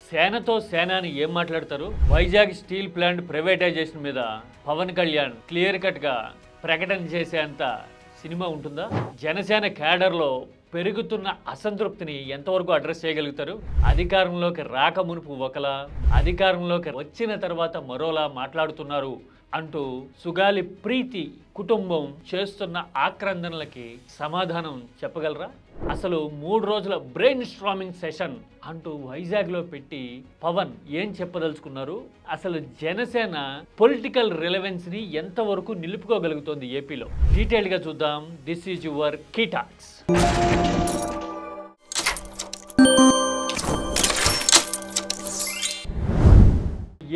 సేనతో సేన అని ఏం మాట్లాడతారు? వైజాగ్ స్టీల్ ప్లాంట్ ప్రైవేటైజేషన్ మీద పవన్ కళ్యాణ్ క్లియర్ కట్గా ప్రకటన చేసేంత సినిమా ఉంటుందా? జనసేన క్యాడర్లో పెరుగుతున్న అసంతృప్తిని ఎంతవరకు అడ్రస్ చేయగలుగుతారు? అధికారంలోకి రాక మునుపు ఒకలా, అధికారంలోకి వచ్చిన తర్వాత మరోలా మాట్లాడుతున్నారు అంటూ సుగాలి ప్రీతి కుటుంబం చేస్తున్న ఆక్రందనలకి సమాధానం చెప్పగలరా? అసలు 3 రోజుల బ్రెయిన్ స్ట్రామింగ్ సెషన్ అంటూ వైజాగ్లో పెట్టి పవన్ ఏం చెప్పదలుచుకున్నారు? అసలు జనసేన పొలిటికల్ రిలవెన్స్ని ఎంతవరకు నిలుపుకోగలుగుతోంది ఏపీలో? డీటెయిల్గా చూద్దాం. This is your key talks.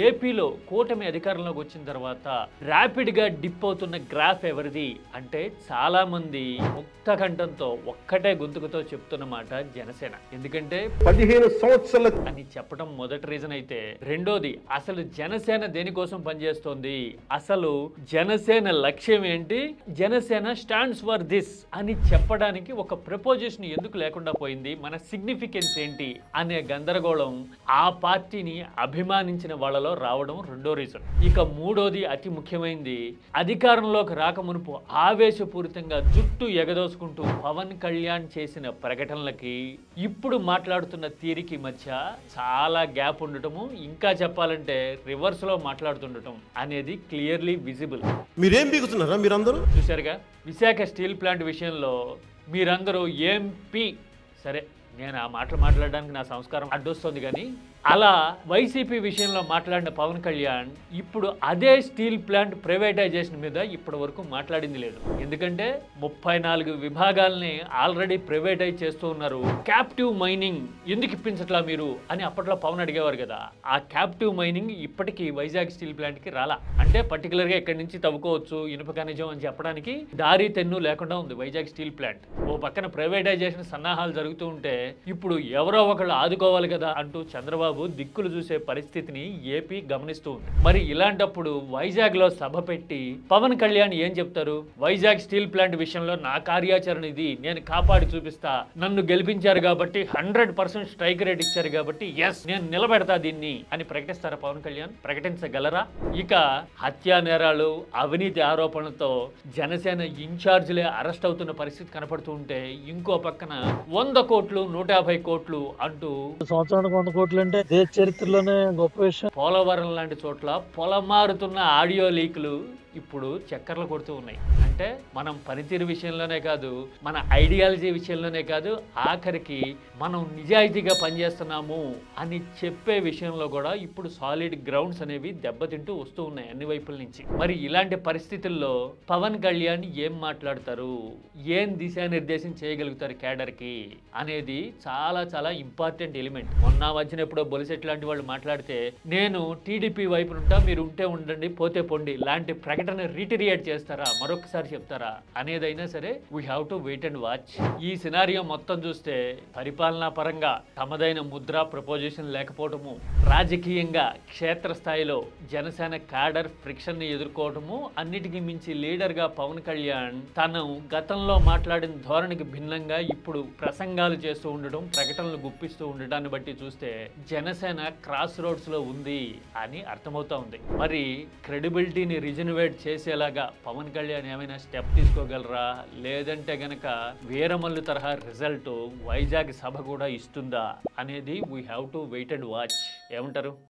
ఏపీలో కూటమి అధికారంలోకి వచ్చిన తర్వాత ర్యాపిడ్గా డిప్ అవుతున్న గ్రాఫ్ ఎవరిది అంటే చాలా మంది ముక్త కంఠంతో ఒక్కటే గొంతుకుతో చెప్తున్న మాట జనసేన. ఎందుకంటే 15 సంవత్సరాల అని చెప్పడం మొదటి రీజన్ అయితే, రెండోది అసలు జనసేన దేనికోసం పనిచేస్తోంది, అసలు జనసేన లక్ష్యం ఏంటి, జనసేన స్టాండ్స్ ఫర్ దిస్ అని చెప్పడానికి ఒక ప్రపోజిషన్ ఎందుకు లేకుండా పోయింది, మన సిగ్నిఫికెన్స్ ఏంటి అనే గందరగోళం ఆ పార్టీని అభిమానించిన వాళ్ళలో రావడం రెండో రీజన్. ఇక మూడోది అతి ముఖ్యమైనది, అధికారంలోకి రాకమునుపు ఆవేశపూరితంగా జుట్టు ఎగదోసుకుంటూ పవన్ కళ్యాణ్ చేసిన ప్రకటనలకి ఇప్పుడు మాట్లాడుతున్న తీరికి మధ్య చాలా గ్యాప్ ఉండటము, ఇంకా చెప్పాలంటే రివర్స్ లో మాట్లాడుతుండటం అనేది క్లియర్లీ విజిబుల్. మీరేం బిగుతున్నారా మీరందరూ? చూశారుగా విశాఖ స్టీల్ ప్లాంట్ విషయంలో మీరందరూ ఎంపీ, సరే నేను ఆ మాటలు మాట్లాడడానికి నా సంస్కారం అడ్డొస్తుంది, కానీ అలా వైసీపీ విషయంలో మాట్లాడిన పవన్ కళ్యాణ్ ఇప్పుడు అదే స్టీల్ ప్లాంట్ ప్రైవేటైజేషన్ మీద ఇప్పటి వరకు మాట్లాడింది లేదు. ఎందుకంటే 34 విభాగాల్ని ఆల్రెడీ ప్రైవేటైజ్ చేస్తూ ఉన్నారు. క్యాప్టివ్ మైనింగ్ ఎందుకు ఇప్పించట్లా మీరు అని అప్పట్లో పవన్ అడిగేవారు కదా. ఆ క్యాప్టివ్ మైనింగ్ ఇప్పటికీ వైజాగ్ స్టీల్ ప్లాంట్కి రాలా. అంటే పర్టికులర్గా ఇక్కడి నుంచి తవ్వుకోవచ్చు ఇనుప ఖనిజం అని చెప్పడానికి దారి తెన్ను లేకుండా ఉంది వైజాగ్ స్టీల్ ప్లాంట్. ఓ పక్కన ప్రైవేటైజేషన్ సన్నాహాలు జరుగుతూ ఉంటే ఇప్పుడు ఎవరో ఒకళ్ళు ఆదుకోవాలి కదా అంటూ చంద్రబాబు దిక్కులు చూసే పరిస్థితిని ఏపీ గమనిస్తూ ఉంది. మరి ఇలాంటప్పుడు వైజాగ్ లో సభ పెట్టి పవన్ కళ్యాణ్ ఏం చెప్తారు? వైజాగ్ స్టీల్ ప్లాంట్ విషయంలో నా కార్యాచరణ ఇది, నేను కాపాడి చూపిస్తా, నన్ను గెలిపించారు కాబట్టి 100% స్ట్రైక్ రేట్ ఇచ్చారు కాబట్టి ఎస్ నేను నిలబెడతా దీన్ని అని ప్రకటిస్తారా పవన్ కళ్యాణ్? ప్రకటించగలరా? ఇక హత్యా నేరాలు, అవినీతి ఆరోపణలతో జనసేన ఇన్ఛార్జీలే అరెస్ట్ అవుతున్న పరిస్థితి కనపడుతూ ఉంటే, ఇంకో పక్కన 100 కోట్లు 150 కోట్లు అంటూ సంవత్సరానికి 100 కోట్లు అంటే దేశ చరిత్రలోనే గొప్ప విషయం. పోలవరం లాంటి చోట్ల పొలమారుతున్న ఆడియో లీకులు ఇప్పుడు చక్కర్లు కొడుతూ ఉన్నాయి. అంటే మనం పనితీరు విషయంలోనే కాదు, మన ఐడియాలజీ విషయంలోనే కాదు, ఆఖరికి మనం నిజాయితీగా పనిచేస్తున్నాము అని చెప్పే విషయంలో కూడా ఇప్పుడు సాలిడ్ గ్రౌండ్స్ అనేవి దెబ్బతింటూ వస్తూ ఉన్నాయి అన్ని వైపుల నుంచి. మరి ఇలాంటి పరిస్థితుల్లో పవన్ కళ్యాణ్ ఏం మాట్లాడతారు, ఏం దిశానిర్దేశం చేయగలుగుతారు క్యాడర్కి అనేది చాలా చాలా ఇంపార్టెంట్ ఎలిమెంట్. మొన్న వచ్చిన ఎప్పుడో బొలిసెట్ లాంటి వాళ్ళు మాట్లాడితే, నేను టీడీపీ వైపు ఉంటా, మీరు ఉంటే ఉండండి పోతే పొండి లాంటి ప్రకటన రీటరియేట్ చేస్తారా, మరొకసారి చెప్తారా అనేదైనా సరే we have to wait and watch. ఈ సినారియో మొత్తం చూస్తే పరిపాలనా పరంగా తమదైన ముద్ర ప్రపోజిషన్ లేకపోవటము, రాజకీయంగా క్షేత్రస్థాయిలో జనసేన క్యాడర్ ఫ్రిక్షన్ ని ఎదుర్కోవటము, అన్నిటికీ మించి లీడర్ గా పవన్ కళ్యాణ్ తను గతంలో మాట్లాడిన ధోరణికి భిన్నంగా ఇప్పుడు ప్రసంగాలు చేస్తూ ఉండడం, ప్రకటనలు గుప్పిస్తూ ఉండడాన్ని బట్టి చూస్తే జనసేన క్రాస్ రోడ్స్ లో ఉంది అని అర్థమవుతా ఉంది. మరి క్రెడిబిలిటీని రిజనవేట్ చేసేలాగా పవన్ కళ్యాణ్ ఏమైనా స్టెప్ తీసుకోగలరా, లేదంటే గనక వీరమల్లు తరహా రిజల్ట్ వైజాగ్ సభ కూడా ఇస్తుందా అనేది we have to wait and watch. ఏమంటారు?